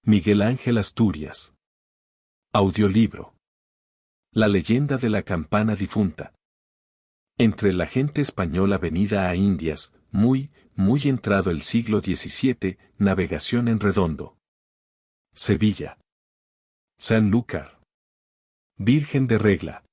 Miguel Ángel Asturias. Audiolibro. La leyenda de la campana difunta. Entre la gente española venida a Indias, muy entrado el siglo XVII, navegación en redondo. Sevilla. Sanlúcar. Virgen de Regla.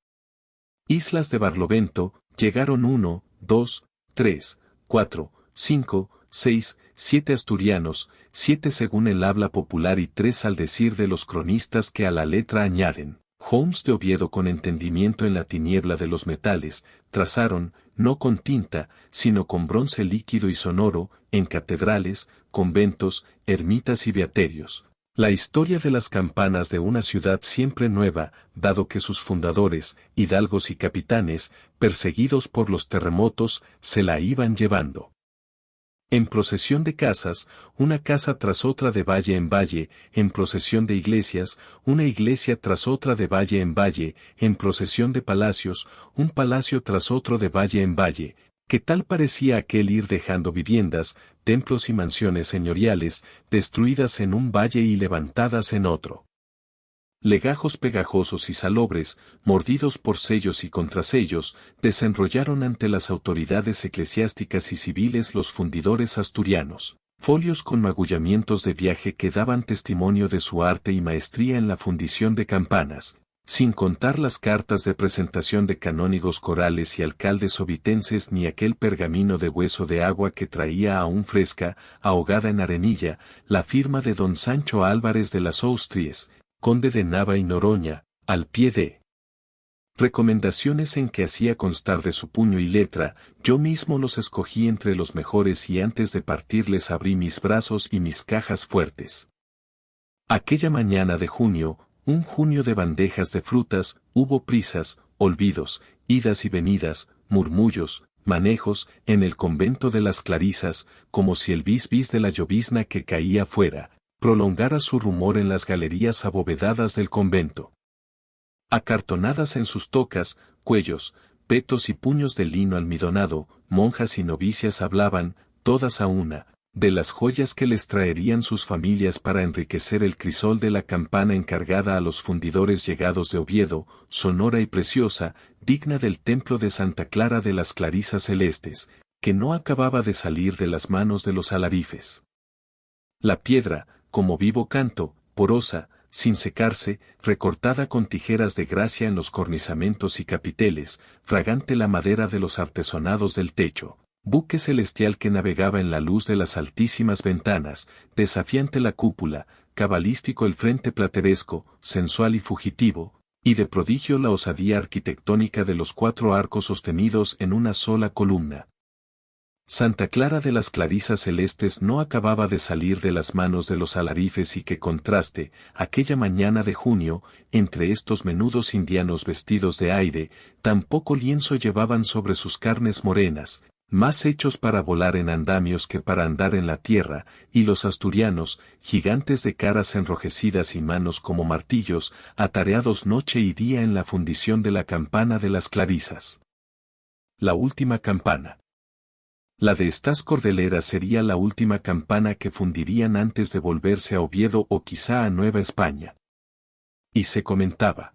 Islas de Barlovento, llegaron 1, 2, 3, 4, 5, 6, 7 asturianos, 7 según el habla popular y 3 al decir de los cronistas que a la letra añaden. Holmes de Oviedo con entendimiento en la tiniebla de los metales, trazaron, no con tinta, sino con bronce líquido y sonoro, en catedrales, conventos, ermitas y beaterios, la historia de las campanas de una ciudad siempre nueva, dado que sus fundadores, hidalgos y capitanes, perseguidos por los terremotos, se la iban llevando. En procesión de casas, una casa tras otra de valle en valle, en procesión de iglesias, una iglesia tras otra de valle en procesión de palacios, un palacio tras otro de valle en valle, que tal parecía aquel ir dejando viviendas, templos y mansiones señoriales, destruidas en un valle y levantadas en otro. Legajos pegajosos y salobres, mordidos por sellos y contrasellos, desenrollaron ante las autoridades eclesiásticas y civiles los fundidores asturianos, folios con magullamientos de viaje que daban testimonio de su arte y maestría en la fundición de campanas, sin contar las cartas de presentación de canónigos corales y alcaldes ovitenses ni aquel pergamino de hueso de agua que traía aún fresca, ahogada en arenilla, la firma de don Sancho Álvarez de las Austries, conde de Nava y Noroña, al pie de recomendaciones en que hacía constar de su puño y letra, yo mismo los escogí entre los mejores y antes de partir les abrí mis brazos y mis cajas fuertes. Aquella mañana de junio, un junio de bandejas de frutas, hubo prisas, olvidos, idas y venidas, murmullos, manejos, en el convento de las Clarisas, como si el bis de la llovizna que caía fuera prolongara su rumor en las galerías abovedadas del convento. Acartonadas en sus tocas, cuellos, petos y puños de lino almidonado, monjas y novicias hablaban, todas a una, de las joyas que les traerían sus familias para enriquecer el crisol de la campana encargada a los fundidores llegados de Oviedo, sonora y preciosa, digna del templo de Santa Clara de las Clarisas Celestes, que no acababa de salir de las manos de los alarifes. La piedra, como vivo canto, porosa, sin secarse, recortada con tijeras de gracia en los cornisamentos y capiteles, fragante la madera de los artesonados del techo, buque celestial que navegaba en la luz de las altísimas ventanas, desafiante la cúpula, cabalístico el frente plateresco, sensual y fugitivo, y de prodigio la osadía arquitectónica de los 4 arcos sostenidos en una sola columna. Santa Clara de las Clarisas Celestes no acababa de salir de las manos de los alarifes y qué contraste, aquella mañana de junio, entre estos menudos indianos vestidos de aire, tan poco lienzo llevaban sobre sus carnes morenas, más hechos para volar en andamios que para andar en la tierra, y los asturianos, gigantes de caras enrojecidas y manos como martillos, atareados noche y día en la fundición de la campana de las Clarisas. La última campana. La de estas cordeleras sería la última campana que fundirían antes de volverse a Oviedo o quizá a Nueva España. Y se comentaba.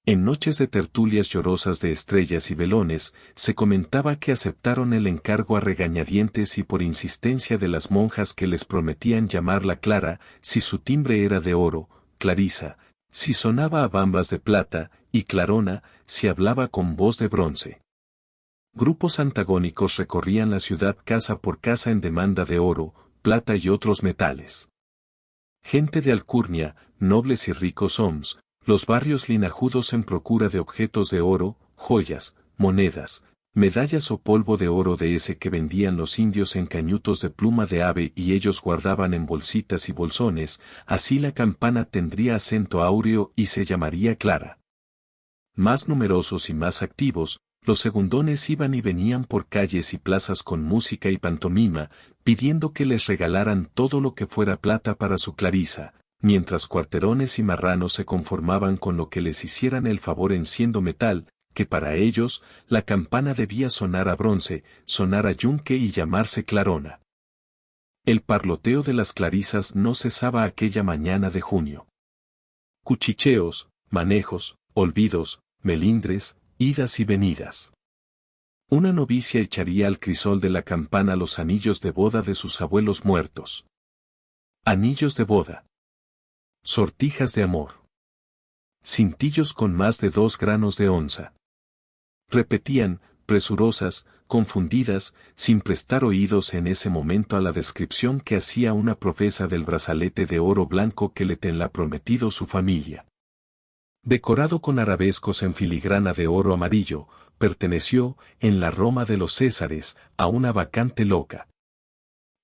En noches de tertulias llorosas de estrellas y velones, se comentaba que aceptaron el encargo a regañadientes y por insistencia de las monjas que les prometían llamarla Clara, si su timbre era de oro, Clarisa, si sonaba a bambas de plata, y Clarona, si hablaba con voz de bronce. Grupos antagónicos recorrían la ciudad casa por casa en demanda de oro, plata y otros metales. Gente de alcurnia, nobles y ricos homes, los barrios linajudos en procura de objetos de oro, joyas, monedas, medallas o polvo de oro de ese que vendían los indios en cañutos de pluma de ave y ellos guardaban en bolsitas y bolsones, así la campana tendría acento áureo y se llamaría Clara. Más numerosos y más activos, los segundones iban y venían por calles y plazas con música y pantomima, pidiendo que les regalaran todo lo que fuera plata para su Clarisa, mientras cuarterones y marranos se conformaban con lo que les hicieran el favor en siendo metal, que para ellos, la campana debía sonar a bronce, sonar a yunque y llamarse Clarona. El parloteo de las clarisas no cesaba aquella mañana de junio. Cuchicheos, manejos, olvidos, melindres, idas y venidas. Una novicia echaría al crisol de la campana los anillos de boda de sus abuelos muertos. Anillos de boda. Sortijas de amor. Cintillos con más de 2 granos de onza. Repetían, presurosas, confundidas, sin prestar oídos en ese momento a la descripción que hacía una profesa del brazalete de oro blanco que le tenía prometido su familia. Decorado con arabescos en filigrana de oro amarillo, perteneció, en la Roma de los Césares, a una bacante loca.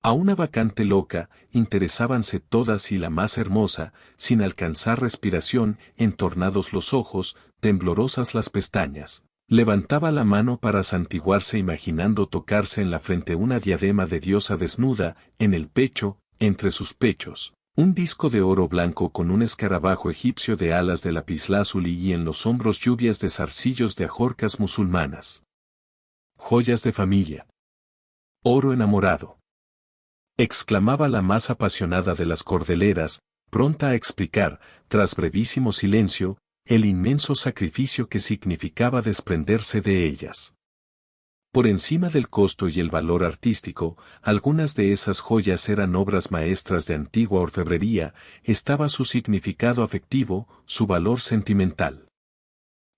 A una bacante loca, interesábanse todas y la más hermosa, sin alcanzar respiración, entornados los ojos, temblorosas las pestañas. Levantaba la mano para santiguarse imaginando tocarse en la frente una diadema de diosa desnuda, en el pecho, entre sus pechos, un disco de oro blanco con un escarabajo egipcio de alas de lapislázuli y en los hombros lluvias de zarcillos de ajorcas musulmanas. Joyas de familia. Oro enamorado. Exclamaba la más apasionada de las cordeleras, pronta a explicar, tras brevísimo silencio, el inmenso sacrificio que significaba desprenderse de ellas. Por encima del costo y el valor artístico, algunas de esas joyas eran obras maestras de antigua orfebrería, estaba su significado afectivo, su valor sentimental.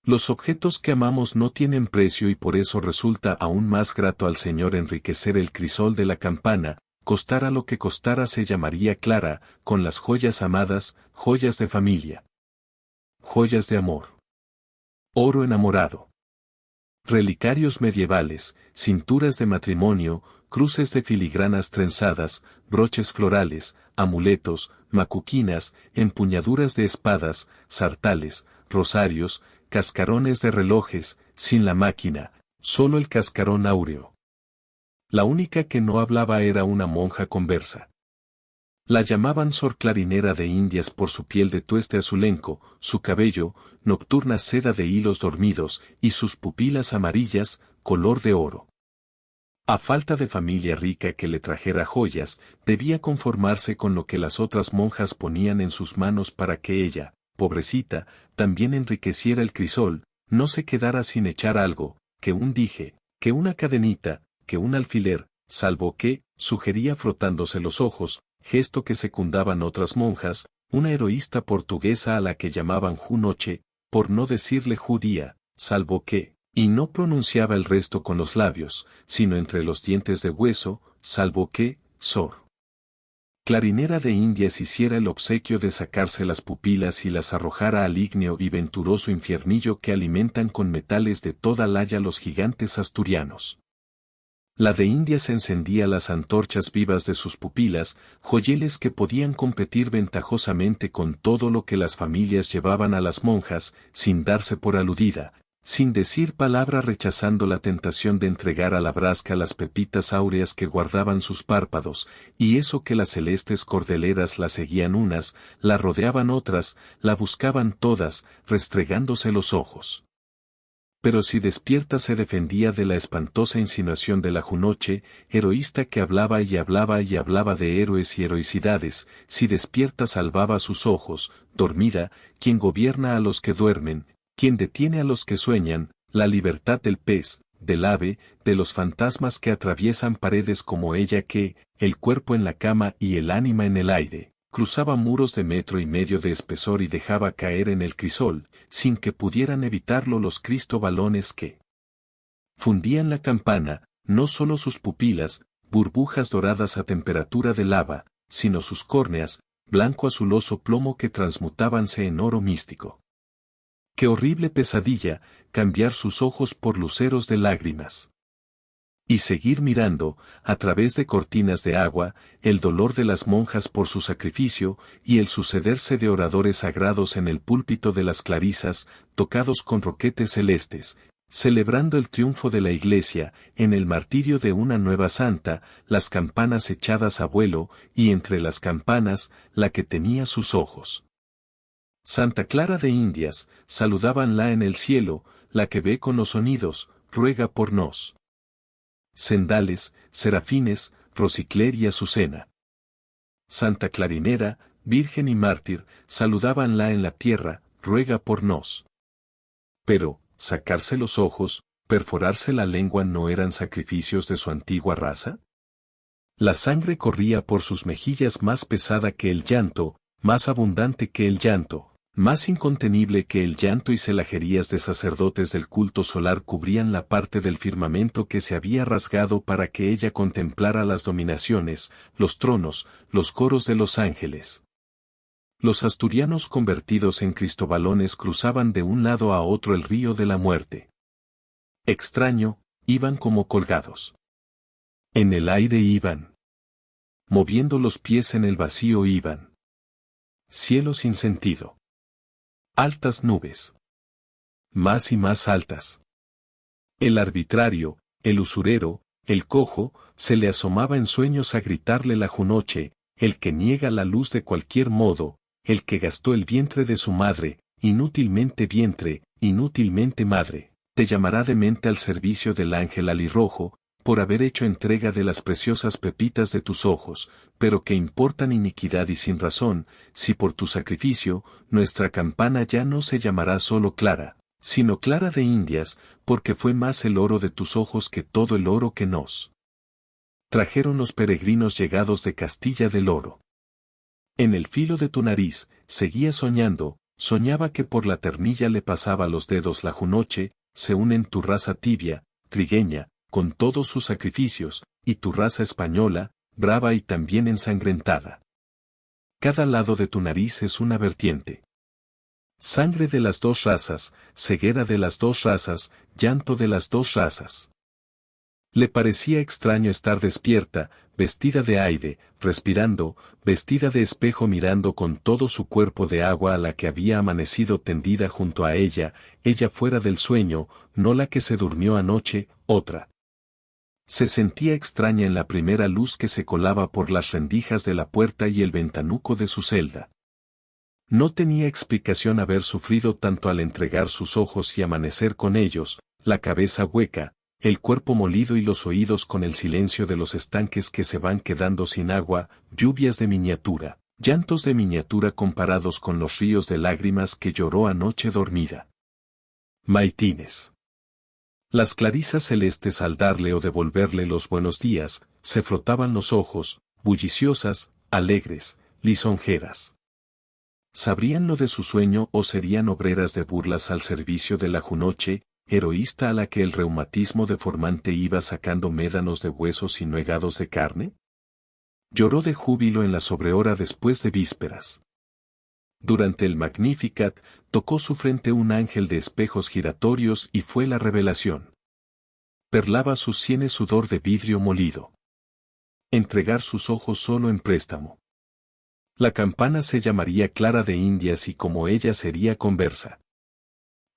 Los objetos que amamos no tienen precio y por eso resulta aún más grato al Señor enriquecer el crisol de la campana, costara lo que costara se llamaría Clara, con las joyas amadas, joyas de familia. Joyas de amor. Oro enamorado. Relicarios medievales, cinturas de matrimonio, cruces de filigranas trenzadas, broches florales, amuletos, macuquinas, empuñaduras de espadas, sartales, rosarios, cascarones de relojes, sin la máquina, solo el cascarón áureo. La única que no hablaba era una monja conversa. La llamaban Sor Clarinera de Indias por su piel de tueste azulenco, su cabello, nocturna seda de hilos dormidos, y sus pupilas amarillas, color de oro. A falta de familia rica que le trajera joyas, debía conformarse con lo que las otras monjas ponían en sus manos para que ella, pobrecita, también enriqueciera el crisol, no se quedara sin echar algo, que un dije, que una cadenita, que un alfiler, salvo que, sugería frotándose los ojos, gesto que secundaban otras monjas, una heroísta portuguesa a la que llamaban Junoche, por no decirle judía, salvo que, y no pronunciaba el resto con los labios, sino entre los dientes de hueso, salvo que, Sor Clarinera de Indias hiciera el obsequio de sacarse las pupilas y las arrojara al ígneo y venturoso infiernillo que alimentan con metales de toda laya los gigantes asturianos. La de Indias encendía las antorchas vivas de sus pupilas, joyeles que podían competir ventajosamente con todo lo que las familias llevaban a las monjas, sin darse por aludida, sin decir palabra rechazando la tentación de entregar a la brasca las pepitas áureas que guardaban sus párpados, y eso que las celestes cordeleras la seguían unas, la rodeaban otras, la buscaban todas, restregándose los ojos. Pero si despierta se defendía de la espantosa insinuación de la Junoche, heroísta que hablaba y hablaba y hablaba de héroes y heroicidades, si despierta salvaba sus ojos, dormida, quien gobierna a los que duermen, quien detiene a los que sueñan, la libertad del pez, del ave, de los fantasmas que atraviesan paredes como ella que, el cuerpo en la cama y el ánima en el aire, cruzaba muros de 1,5 metros de espesor y dejaba caer en el crisol, sin que pudieran evitarlo los cristobalones que fundían la campana, no solo sus pupilas, burbujas doradas a temperatura de lava, sino sus córneas, blanco azuloso plomo que transmutábanse en oro místico. Qué horrible pesadilla, cambiar sus ojos por luceros de lágrimas. Y seguir mirando, a través de cortinas de agua, el dolor de las monjas por su sacrificio, y el sucederse de oradores sagrados en el púlpito de las clarisas, tocados con roquetes celestes, celebrando el triunfo de la Iglesia, en el martirio de una nueva santa, las campanas echadas a vuelo, y entre las campanas, la que tenía sus ojos. Santa Clara de Indias, saludábanla en el cielo, la que ve con los sonidos, ruega por nos. Sendales, serafines, Rosicler y Azucena. Santa Clarinera, Virgen y mártir, saludábanla en la tierra, ruega por nos. Pero, sacarse los ojos, perforarse la lengua no eran sacrificios de su antigua raza. La sangre corría por sus mejillas más pesada que el llanto, más abundante que el llanto, más incontenible que el llanto y celajerías de sacerdotes del culto solar cubrían la parte del firmamento que se había rasgado para que ella contemplara las dominaciones, los tronos, los coros de los ángeles. Los asturianos convertidos en cristobalones cruzaban de un lado a otro el río de la muerte. Extraño, iban como colgados. En el aire iban. Moviendo los pies en el vacío iban. Cielo sin sentido. Altas nubes. Más y más altas. El arbitrario, el usurero, el cojo, se le asomaba en sueños a gritarle la junoche, el que niega la luz de cualquier modo, el que gastó el vientre de su madre, inútilmente vientre, inútilmente madre, te llamará demente al servicio del ángel alirrojo, por haber hecho entrega de las preciosas pepitas de tus ojos, pero que importan iniquidad y sin razón, si por tu sacrificio, nuestra campana ya no se llamará solo Clara, sino Clara de Indias, porque fue más el oro de tus ojos que todo el oro que nos trajeron los peregrinos llegados de Castilla del Oro. En el filo de tu nariz, seguía soñando, soñaba que por la ternilla le pasaba los dedos la junoche, se unen tu raza tibia, trigueña, con todos sus sacrificios, y tu raza española, brava y también ensangrentada. Cada lado de tu nariz es una vertiente. Sangre de las dos razas, ceguera de las dos razas, llanto de las dos razas. Le parecía extraño estar despierta, vestida de aire, respirando, vestida de espejo mirando con todo su cuerpo de agua a la que había amanecido tendida junto a ella fuera del sueño, no la que se durmió anoche, otra. Se sentía extraña en la primera luz que se colaba por las rendijas de la puerta y el ventanuco de su celda. No tenía explicación haber sufrido tanto al entregar sus ojos y amanecer con ellos, la cabeza hueca, el cuerpo molido y los oídos con el silencio de los estanques que se van quedando sin agua, lluvias de miniatura, llantos de miniatura comparados con los ríos de lágrimas que lloró anoche dormida. Maitines. Las clarisas celestes al darle o devolverle los buenos días, se frotaban los ojos, bulliciosas, alegres, lisonjeras. ¿Sabrían lo de su sueño o serían obreras de burlas al servicio de la junoche, heroísta a la que el reumatismo deformante iba sacando médanos de huesos y nuegados de carne? Lloró de júbilo en la sobrehora después de vísperas. Durante el Magnificat, tocó su frente un ángel de espejos giratorios y fue la revelación. Perlaba sus sienes sudor de vidrio molido. Entregar sus ojos solo en préstamo. La campana se llamaría Clara de Indias y como ella sería conversa.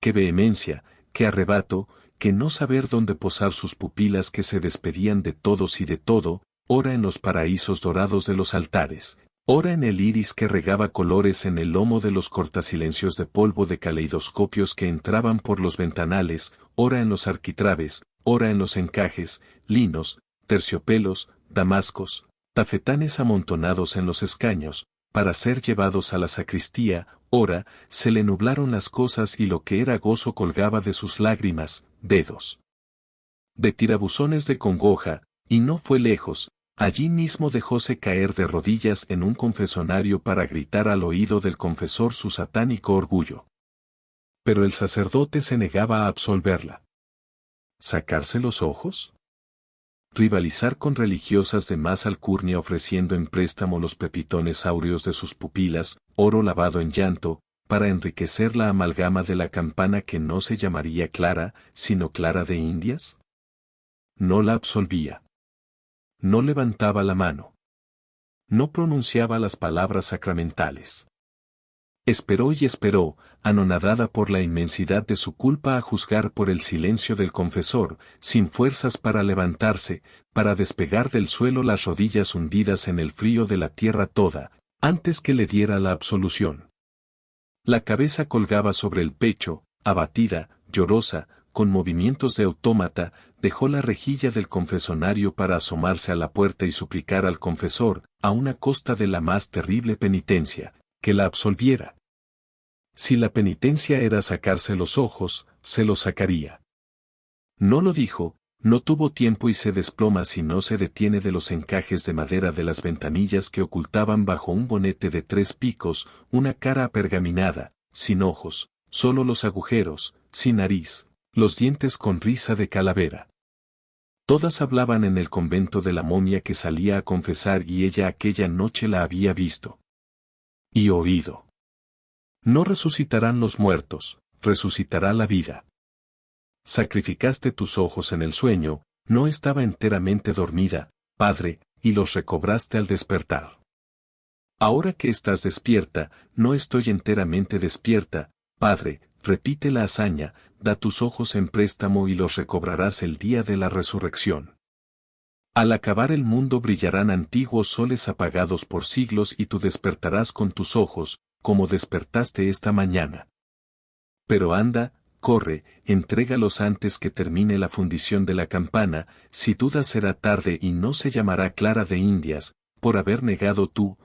¡Qué vehemencia, qué arrebato, que no saber dónde posar sus pupilas que se despedían de todos y de todo, ora en los paraísos dorados de los altares, ora en el iris que regaba colores en el lomo de los cortasilencios de polvo de caleidoscopios que entraban por los ventanales, ora en los arquitrabes, ora en los encajes, linos, terciopelos, damascos, tafetanes amontonados en los escaños, para ser llevados a la sacristía, ora, se le nublaron las cosas y lo que era gozo colgaba de sus lágrimas, dedos de tirabuzones de congoja, y no fue lejos, allí mismo dejóse caer de rodillas en un confesonario para gritar al oído del confesor su satánico orgullo. Pero el sacerdote se negaba a absolverla. ¿Sacarse los ojos? Rivalizar con religiosas de más alcurnia ofreciendo en préstamo los pepitones áureos de sus pupilas, oro lavado en llanto, para enriquecer la amalgama de la campana que no se llamaría Clara, sino Clara de Indias? No la absolvía. No levantaba la mano. No pronunciaba las palabras sacramentales. Esperó y esperó, anonadada por la inmensidad de su culpa a juzgar por el silencio del confesor, sin fuerzas para levantarse, para despegar del suelo las rodillas hundidas en el frío de la tierra toda, antes que le diera la absolución. La cabeza colgaba sobre el pecho, abatida, llorosa, con movimientos de autómata, dejó la rejilla del confesonario para asomarse a la puerta y suplicar al confesor, a una costa de la más terrible penitencia, que la absolviera. Si la penitencia era sacarse los ojos, se los sacaría. No lo dijo, no tuvo tiempo y se desploma si no se detiene de los encajes de madera de las ventanillas que ocultaban bajo un bonete de 3 picos, una cara apergaminada, sin ojos, solo los agujeros, sin nariz, los dientes con risa de calavera. Todas hablaban en el convento de la momia que salía a confesar y ella aquella noche la había visto y oído. No resucitarán los muertos, resucitará la vida. Sacrificaste tus ojos en el sueño, no estaba enteramente dormida, Padre, y los recobraste al despertar. Ahora que estás despierta, no estoy enteramente despierta, Padre, repite la hazaña, da tus ojos en préstamo y los recobrarás el día de la resurrección. Al acabar el mundo brillarán antiguos soles apagados por siglos y tú despertarás con tus ojos, como despertaste esta mañana. Pero anda, corre, entrégalos antes que termine la fundición de la campana, si dudas será tarde y no se llamará Clara de Indias, por haber negado tú,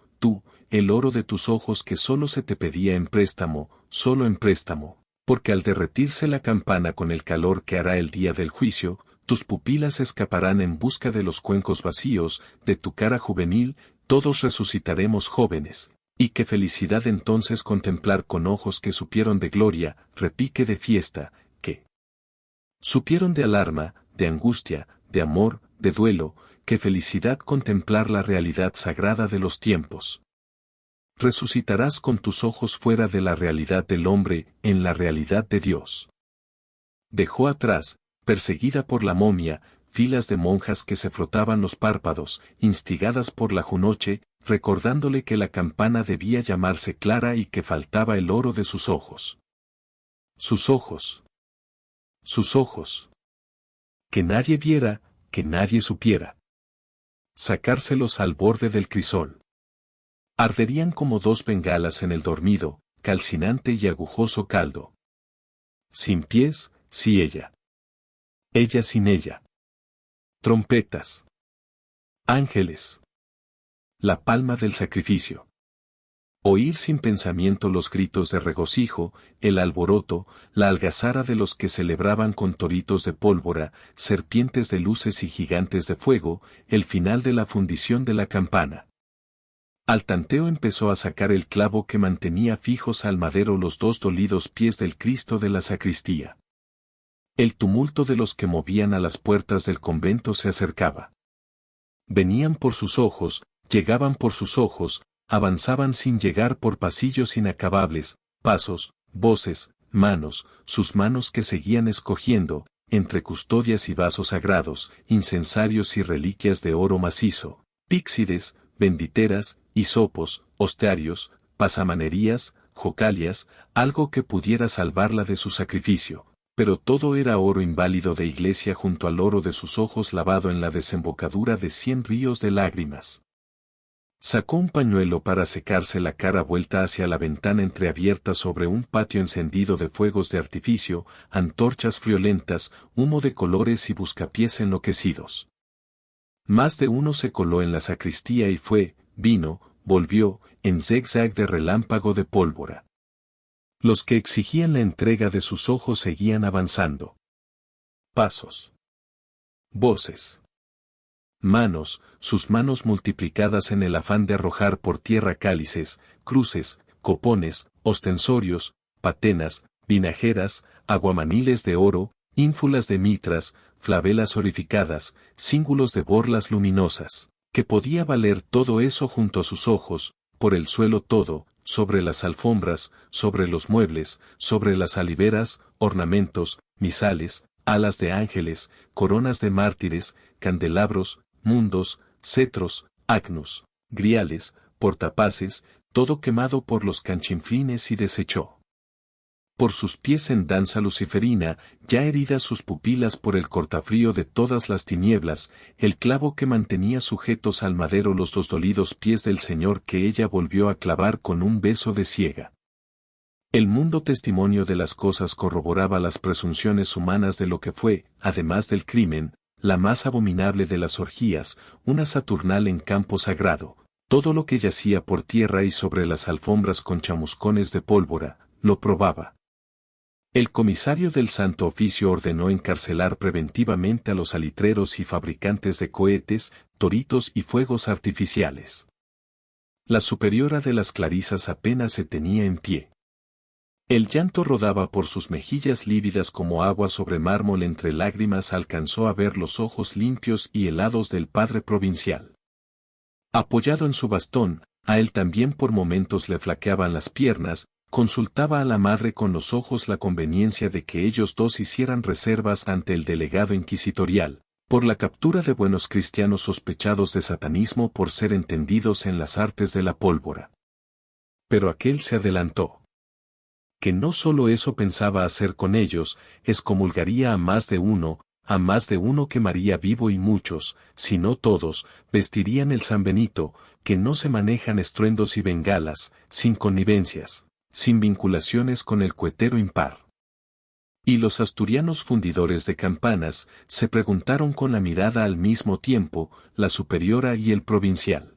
el oro de tus ojos que solo se te pedía en préstamo, solo en préstamo, porque al derretirse la campana con el calor que hará el día del juicio, tus pupilas escaparán en busca de los cuencos vacíos, de tu cara juvenil, todos resucitaremos jóvenes. Y qué felicidad entonces contemplar con ojos que supieron de gloria, repique de fiesta, que supieron de alarma, de angustia, de amor, de duelo, qué felicidad contemplar la realidad sagrada de los tiempos. Resucitarás con tus ojos fuera de la realidad del hombre, en la realidad de Dios. Dejó atrás, perseguida por la momia, filas de monjas que se frotaban los párpados, instigadas por la junoche, recordándole que la campana debía llamarse Clara y que faltaba el oro de sus ojos. Sus ojos. Sus ojos. Que nadie viera, que nadie supiera. Sacárselos al borde del crisol. Arderían como 2 bengalas en el dormido, calcinante y agujoso caldo. Sin pies, sí ella. Ella sin ella. Trompetas. Ángeles. La palma del sacrificio. Oír sin pensamiento los gritos de regocijo, el alboroto, la algazara de los que celebraban con toritos de pólvora, serpientes de luces y gigantes de fuego, el final de la fundición de la campana. Al tanteo empezó a sacar el clavo que mantenía fijos al madero los 2 dolidos pies del Cristo de la sacristía. El tumulto de los que movían a las puertas del convento se acercaba. Venían por sus ojos, llegaban por sus ojos, avanzaban sin llegar por pasillos inacabables, pasos, voces, manos, sus manos que seguían escogiendo, entre custodias y vasos sagrados, incensarios y reliquias de oro macizo, píxides, benditeras, hisopos, ostiarios, pasamanerías, jocalias, algo que pudiera salvarla de su sacrificio, pero todo era oro inválido de iglesia junto al oro de sus ojos lavado en la desembocadura de 100 ríos de lágrimas. Sacó un pañuelo para secarse la cara vuelta hacia la ventana entreabierta sobre un patio encendido de fuegos de artificio, antorchas friolentas, humo de colores y buscapiés enloquecidos. Más de uno se coló en la sacristía y fue, vino, volvió, en zigzag de relámpago de pólvora. Los que exigían la entrega de sus ojos seguían avanzando. Pasos. Voces. Manos, sus manos multiplicadas en el afán de arrojar por tierra cálices, cruces, copones, ostensorios, patenas, vinajeras, aguamaniles de oro, ínfulas de mitras, flabelas orificadas, cíngulos de borlas luminosas, que podía valer todo eso junto a sus ojos, por el suelo todo, sobre las alfombras, sobre los muebles, sobre las aliveras, ornamentos, misales, alas de ángeles, coronas de mártires, candelabros, mundos, cetros, acnus, griales, portapaces, todo quemado por los canchinflines y deshecho. Por sus pies en danza luciferina, ya heridas sus pupilas por el cortafrío de todas las tinieblas, el clavo que mantenía sujetos al madero los 2 dolidos pies del Señor que ella volvió a clavar con un beso de ciega. El mundo testimonio de las cosas corroboraba las presunciones humanas de lo que fue, además del crimen, la más abominable de las orgías, una saturnal en campo sagrado. Todo lo que yacía por tierra y sobre las alfombras con chamuscones de pólvora, lo probaba. El comisario del Santo Oficio ordenó encarcelar preventivamente a los alitreros y fabricantes de cohetes, toritos y fuegos artificiales. La superiora de las Clarisas apenas se tenía en pie. El llanto rodaba por sus mejillas lívidas como agua sobre mármol. Entre lágrimas alcanzó a ver los ojos limpios y helados del padre provincial. Apoyado en su bastón, a él también por momentos le flaqueaban las piernas, consultaba a la madre con los ojos la conveniencia de que ellos dos hicieran reservas ante el delegado inquisitorial, por la captura de buenos cristianos sospechados de satanismo por ser entendidos en las artes de la pólvora. Pero aquel se adelantó. Que no solo eso pensaba hacer con ellos, excomulgaría a más de uno quemaría vivo y muchos, si no todos, vestirían el San Benito, que no se manejan estruendos y bengalas, sin connivencias, sin vinculaciones con el cohetero impar. Y los asturianos fundidores de campanas se preguntaron con la mirada al mismo tiempo, la superiora y el provincial.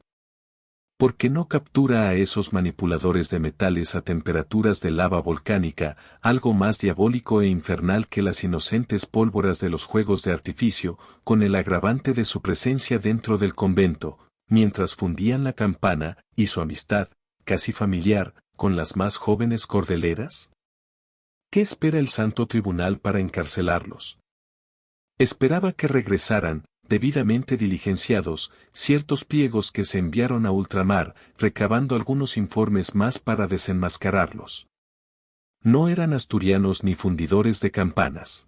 ¿Por qué no captura a esos manipuladores de metales a temperaturas de lava volcánica, algo más diabólico e infernal que las inocentes pólvoras de los juegos de artificio, con el agravante de su presencia dentro del convento, mientras fundían la campana, y su amistad, casi familiar, con las más jóvenes cordeleras? ¿Qué espera el Santo Tribunal para encarcelarlos? Esperaba que regresaran, debidamente diligenciados, ciertos pliegos que se enviaron a ultramar, recabando algunos informes más para desenmascararlos. No eran asturianos ni fundidores de campanas.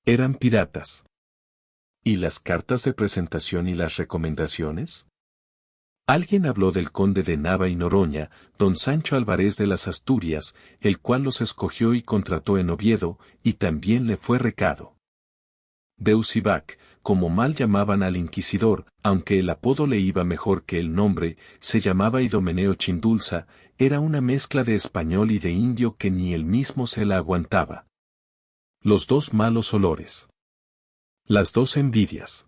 Eran piratas. ¿Y las cartas de presentación y las recomendaciones? Alguien habló del conde de Nava y Noroña, don Sancho Álvarez de las Asturias, el cual los escogió y contrató en Oviedo, y también le fue recado. Deusivac, como mal llamaban al inquisidor, aunque el apodo le iba mejor que el nombre, se llamaba Idomeneo Chindulza, era una mezcla de español y de indio que ni él mismo se la aguantaba. Los dos malos olores. Las dos envidias.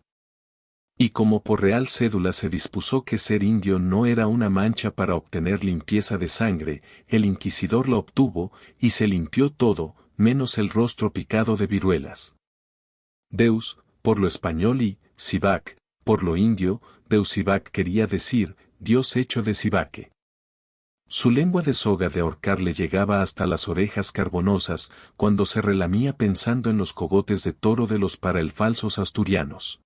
Y como por real cédula se dispuso que ser indio no era una mancha para obtener limpieza de sangre, el inquisidor la obtuvo, y se limpió todo, menos el rostro picado de viruelas. Deus, por lo español, y Sivac, por lo indio. Deusivac quería decir, Dios hecho de Sivaque. Su lengua de soga de ahorcar le llegaba hasta las orejas carbonosas, cuando se relamía pensando en los cogotes de toro de los para el falsos asturianos.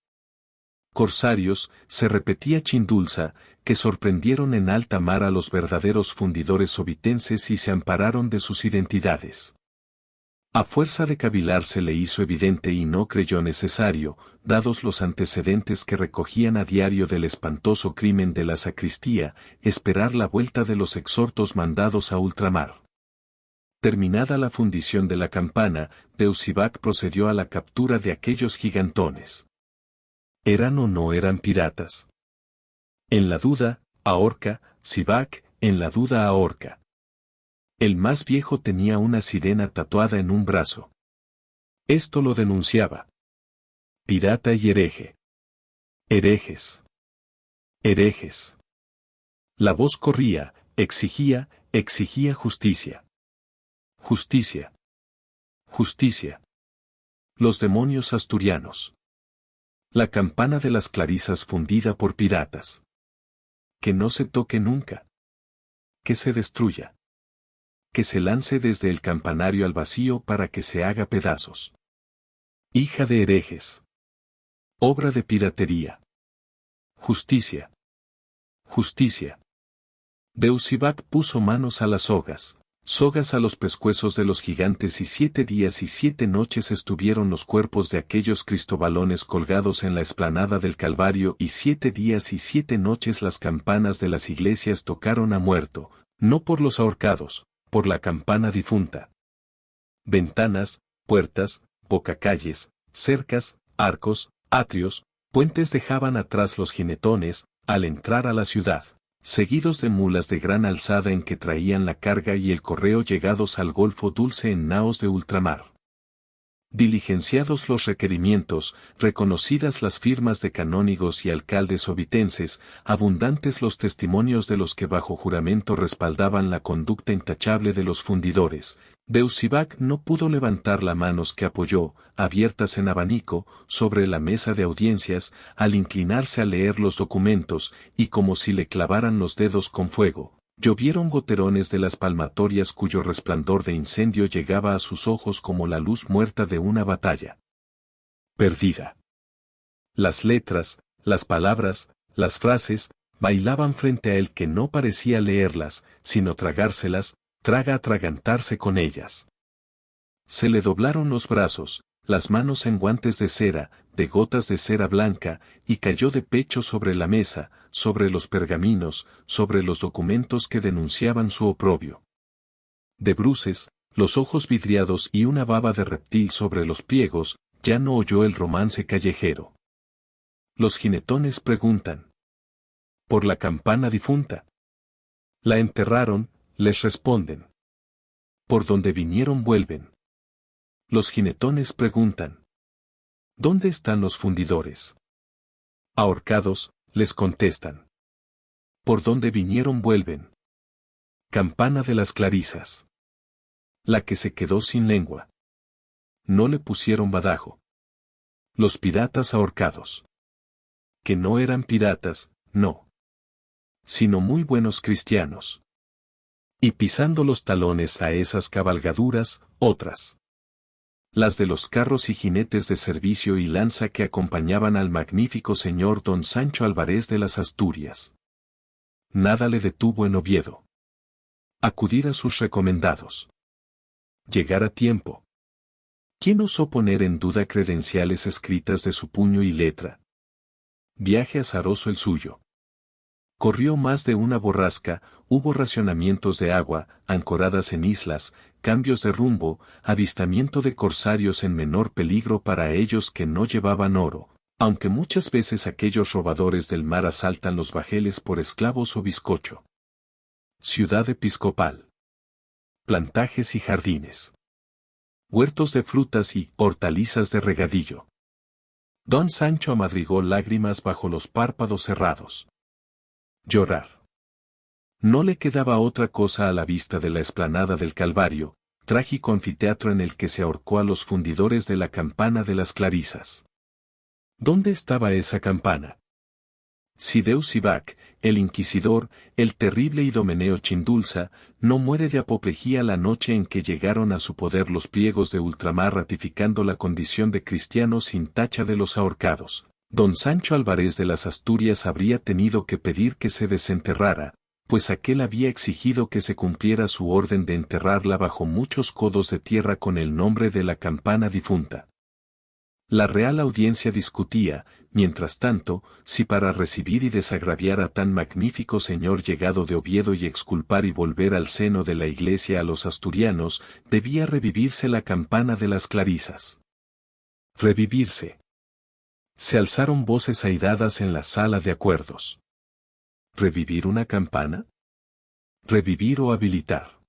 Corsarios, se repetía Chindulza, que sorprendieron en alta mar a los verdaderos fundidores ovitenses y se ampararon de sus identidades. A fuerza de cavilar se le hizo evidente y no creyó necesario, dados los antecedentes que recogían a diario del espantoso crimen de la sacristía, esperar la vuelta de los exhortos mandados a ultramar. Terminada la fundición de la campana, Deusivac procedió a la captura de aquellos gigantones. ¿Eran o no eran piratas? En la duda, ahorca, Sivac, en la duda ahorca. El más viejo tenía una sirena tatuada en un brazo. Esto lo denunciaba. Pirata y hereje. Herejes. Herejes. La voz corría, exigía justicia. Justicia. Justicia. Los demonios asturianos. La campana de las Clarisas fundida por piratas. Que no se toque nunca. Que se destruya. Que se lance desde el campanario al vacío para que se haga pedazos. Hija de herejes. Obra de piratería. Justicia. Justicia. Deusivac puso manos a las sogas a los pescuezos de los gigantes, y 7 días y 7 noches estuvieron los cuerpos de aquellos cristobalones colgados en la explanada del Calvario, y 7 días y 7 noches las campanas de las iglesias tocaron a muerto, no por los ahorcados, por la campana difunta. Ventanas, puertas, bocacalles, cercas, arcos, atrios, puentes dejaban atrás los jinetones, al entrar a la ciudad. seguidos de mulas de gran alzada en que traían la carga y el correo llegados al Golfo Dulce en naos de ultramar. Diligenciados los requerimientos, reconocidas las firmas de canónigos y alcaldes obitenses, abundantes los testimonios de los que bajo juramento respaldaban la conducta intachable de los fundidores, Deusivac no pudo levantar las manos que apoyó, abiertas en abanico, sobre la mesa de audiencias, al inclinarse a leer los documentos, y como si le clavaran los dedos con fuego. Llovieron goterones de las palmatorias cuyo resplandor de incendio llegaba a sus ojos como la luz muerta de una batalla perdida. Las letras, las palabras, las frases, bailaban frente a él que no parecía leerlas, sino tragárselas, atragantarse con ellas. Se le doblaron los brazos, las manos en guantes de cera, de gotas de cera blanca, y cayó de pecho sobre la mesa, sobre los pergaminos, sobre los documentos que denunciaban su oprobio. De bruces, los ojos vidriados y una baba de reptil sobre los pliegos, ya no oyó el romance callejero. Los jinetones preguntan. ¿Por la campana difunta? La enterraron, les responden. ¿Por donde vinieron vuelven? Los jinetones preguntan. ¿Dónde están los fundidores? Ahorcados, les contestan. ¿Por dónde vinieron vuelven? Campana de las Clarisas. La que se quedó sin lengua. No le pusieron badajo. Los piratas ahorcados. Que no eran piratas, no. Sino muy buenos cristianos. Y pisando los talones a esas cabalgaduras, otras. Las de los carros y jinetes de servicio y lanza que acompañaban al magnífico señor don Sancho Álvarez de las Asturias. Nada le detuvo en Oviedo. Acudir a sus recomendados. Llegar a tiempo. ¿Quién osó poner en duda credenciales escritas de su puño y letra? Viaje azaroso el suyo. Corrió más de una borrasca, hubo racionamientos de agua, ancoradas en islas, cambios de rumbo, avistamiento de corsarios en menor peligro para ellos que no llevaban oro, aunque muchas veces aquellos robadores del mar asaltan los bajeles por esclavos o bizcocho. Ciudad episcopal. Plantajes y jardines. Huertos de frutas y hortalizas de regadillo. Don Sancho amadrigó lágrimas bajo los párpados cerrados. Llorar. No le quedaba otra cosa a la vista de la explanada del Calvario, trágico anfiteatro en el que se ahorcó a los fundidores de la campana de las Clarisas. ¿Dónde estaba esa campana? Si Deusivac, el inquisidor, el terrible Idomeneo Chindulza, no muere de apoplejía la noche en que llegaron a su poder los pliegos de ultramar ratificando la condición de cristiano sin tacha de los ahorcados, don Sancho Álvarez de las Asturias habría tenido que pedir que se desenterrara, pues aquel había exigido que se cumpliera su orden de enterrarla bajo muchos codos de tierra con el nombre de la campana difunta. La Real Audiencia discutía, mientras tanto, si para recibir y desagraviar a tan magnífico señor llegado de Oviedo y exculpar y volver al seno de la Iglesia a los asturianos, debía revivirse la campana de las Clarisas. Revivirse. Se alzaron voces airadas en la sala de acuerdos. ¿Revivir una campana? ¿Revivir o habilitar?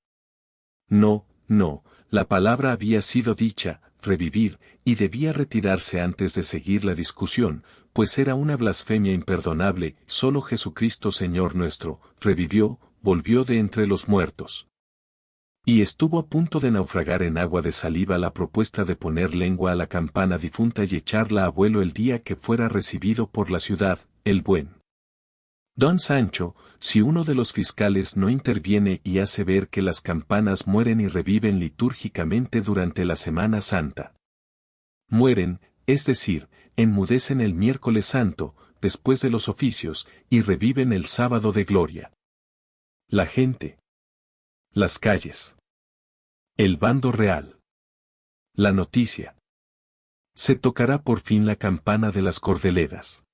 No, no, la palabra había sido dicha, revivir, y debía retirarse antes de seguir la discusión, pues era una blasfemia imperdonable. Solo Jesucristo Señor nuestro, revivió, volvió de entre los muertos. Y estuvo a punto de naufragar en agua de saliva la propuesta de poner lengua a la campana difunta y echarla a vuelo el día que fuera recibido por la ciudad, el buen don Sancho, si uno de los fiscales no interviene y hace ver que las campanas mueren y reviven litúrgicamente durante la Semana Santa. Mueren, es decir, enmudecen el miércoles santo, después de los oficios, y reviven el sábado de gloria. La gente. Las calles. El bando real. La noticia. Se tocará por fin la campana de las Cordeleras.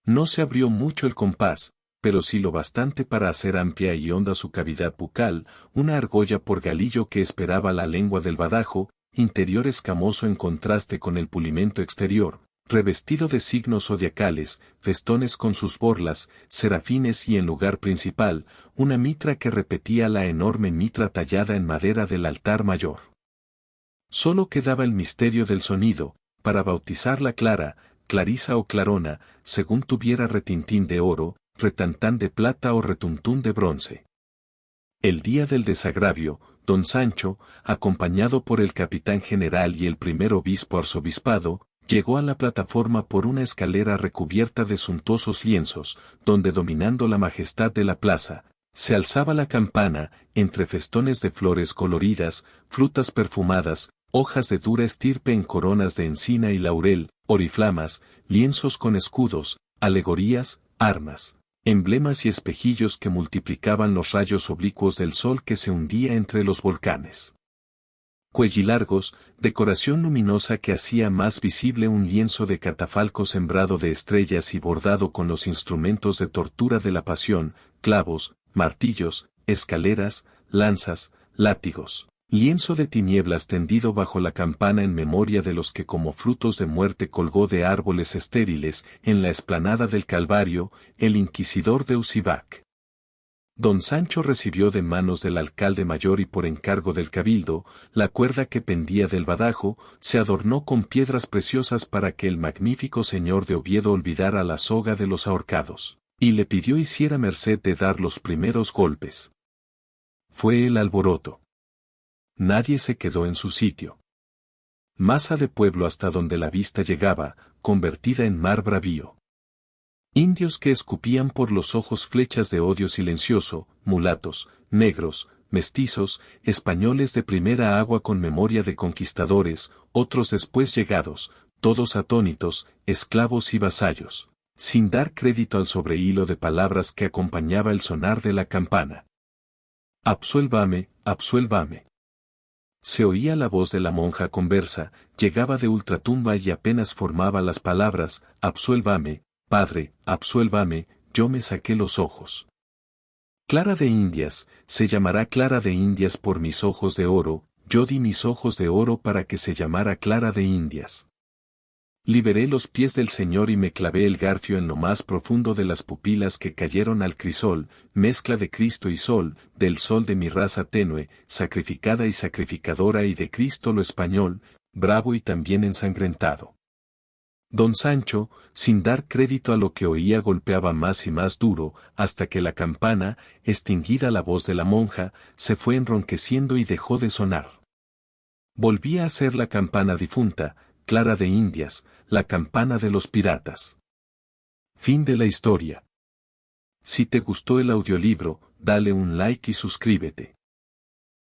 No se abrió mucho el compás, pero sí lo bastante para hacer amplia y honda su cavidad bucal, una argolla por galillo que esperaba la lengua del badajo, interior escamoso en contraste con el pulimento exterior, revestido de signos zodiacales, festones con sus borlas, serafines y en lugar principal, una mitra que repetía la enorme mitra tallada en madera del altar mayor. Solo quedaba el misterio del sonido, para bautizarla Clara, Clarisa o Clarona, según tuviera retintín de oro, retantán de plata o retuntún de bronce. El día del desagravio, don Sancho, acompañado por el capitán general y el primer obispo arzobispado, llegó a la plataforma por una escalera recubierta de suntuosos lienzos, donde dominando la majestad de la plaza, se alzaba la campana, entre festones de flores coloridas, frutas perfumadas, hojas de dura estirpe en coronas de encina y laurel, oriflamas, lienzos con escudos, alegorías, armas, emblemas y espejillos que multiplicaban los rayos oblicuos del sol que se hundía entre los volcanes. Cuellilargos, decoración luminosa que hacía más visible un lienzo de catafalco sembrado de estrellas y bordado con los instrumentos de tortura de la pasión, clavos, martillos, escaleras, lanzas, látigos. Lienzo de tinieblas tendido bajo la campana en memoria de los que como frutos de muerte colgó de árboles estériles en la explanada del Calvario, el inquisidor de Usibac. Don Sancho recibió de manos del alcalde mayor y por encargo del cabildo, la cuerda que pendía del badajo, se adornó con piedras preciosas para que el magnífico señor de Oviedo olvidara la soga de los ahorcados, y le pidió hiciera merced de dar los primeros golpes. Fue el alboroto. Nadie se quedó en su sitio. Masa de pueblo hasta donde la vista llegaba, convertida en mar bravío. Indios que escupían por los ojos flechas de odio silencioso, mulatos, negros, mestizos, españoles de primera agua con memoria de conquistadores, otros después llegados, todos atónitos, esclavos y vasallos, sin dar crédito al sobrehilo de palabras que acompañaba el sonar de la campana. Absuélvame, absuélvame. Se oía la voz de la monja conversa, llegaba de ultratumba y apenas formaba las palabras, absuélvame, padre, absuélvame, yo me saqué los ojos. Clara de Indias, se llamará Clara de Indias por mis ojos de oro, yo di mis ojos de oro para que se llamara Clara de Indias. Liberé los pies del Señor y me clavé el garfio en lo más profundo de las pupilas que cayeron al crisol, mezcla de Cristo y sol, del sol de mi raza tenue, sacrificada y sacrificadora y de Cristo lo español, bravo y también ensangrentado. Don Sancho, sin dar crédito a lo que oía, golpeaba más y más duro, hasta que la campana, extinguida la voz de la monja, se fue enronqueciendo y dejó de sonar. Volvía a ser la campana difunta, Clara de Indias, la campana de los piratas. Fin de la historia. Si te gustó el audiolibro, dale un like y suscríbete.